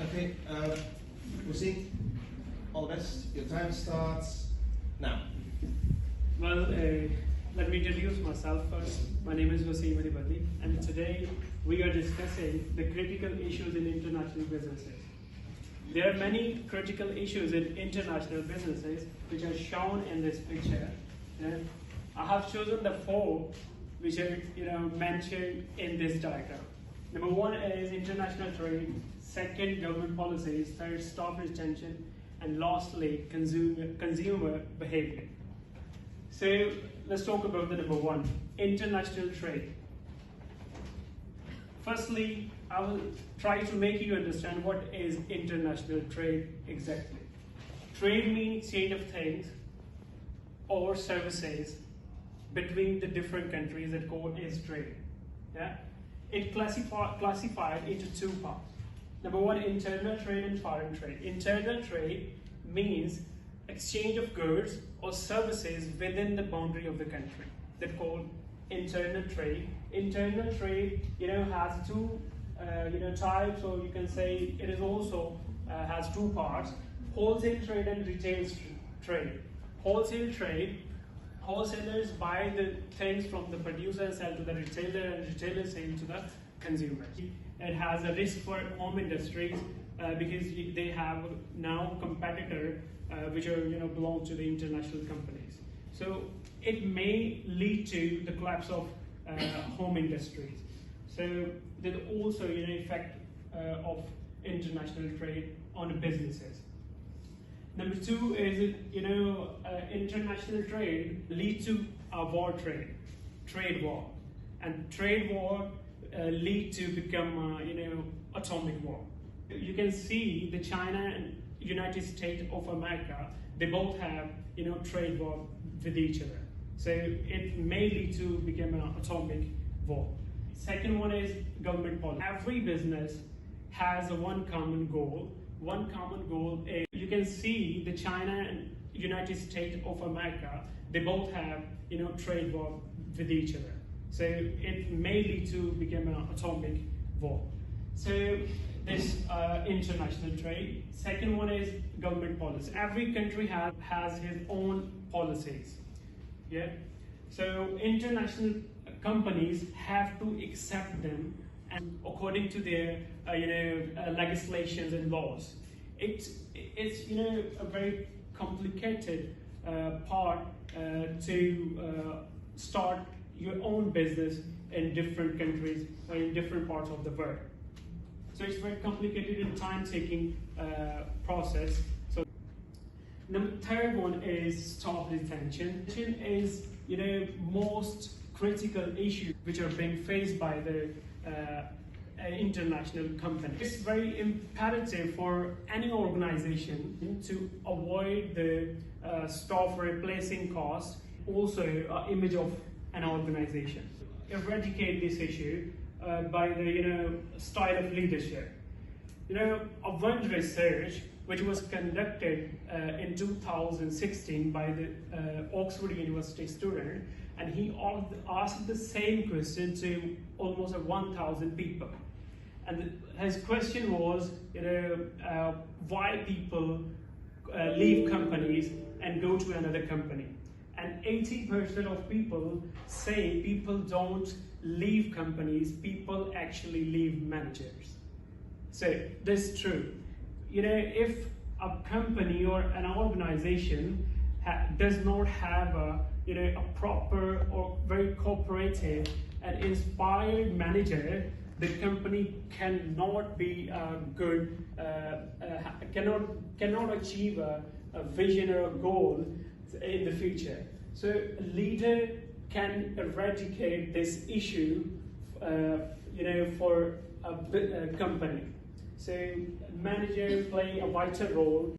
Okay, proceed. All the best. Your time starts now. Well, let me introduce myself first. My name is Wasim Adibadi, and today we are discussing the critical issues in international businesses. There are many critical issues in international businesses which are shown in this picture. And I have chosen the four which are mentioned in this diagram. Number one is international trade, second government policies, third staff retention, and lastly consumer behavior. So let's talk about the number one, international trade. Firstly, I will try to make you understand what is international trade exactly. Trade means exchange of things or services between the different countries that called is trade. Yeah? It classified into two parts. Number one, internal trade and foreign trade. Internal trade means exchange of goods or services within the boundary of the country. That's called internal trade. Internal trade, has two, types, or you can say it is also has two parts: wholesale trade and retail trade. Wholesale trade, wholesalers buy the things from the producer and sell to the retailer, and retailers sell to the consumer. It has a risk for home industries because they have now competitor which are belong to the international companies. So it may lead to the collapse of home industries. So there's also effect of international trade on businesses. Number two is international trade leads to a war trade war, and trade war lead to become atomic war. You can see the China and United States of America, they both have trade war with each other. So it may lead to become an atomic war. Second one is government policy. Every business has one common goal. One common goal is, you can see the China and United States of America, they both have trade war with each other. So it may lead to become an atomic war. So this international trade. Second one is government policy. Every country has its own policies. Yeah. So international companies have to accept them, and according to their legislations and laws. It's a very complicated part to start your own business in different countries or in different parts of the world. So it's very complicated and time-taking process. So the third one is staff retention. Retention is most critical issue which are being faced by the international companies. It's very imperative for any organization to avoid the staff replacing costs, also image of an organization. Eradicate this issue by the style of leadership. One research which was conducted in 2016 by the Oxford University student, and he asked the same question to almost 1,000 people. And his question was, why people leave companies and go to another company. And 80% of people say people don't leave companies, people actually leave managers. So this is true. If a company or an organization does not have a proper or very cooperative and inspired manager, the company cannot be good, cannot achieve a vision or a goal in the future. So a leader can eradicate this issue, for a company. So manager play a vital role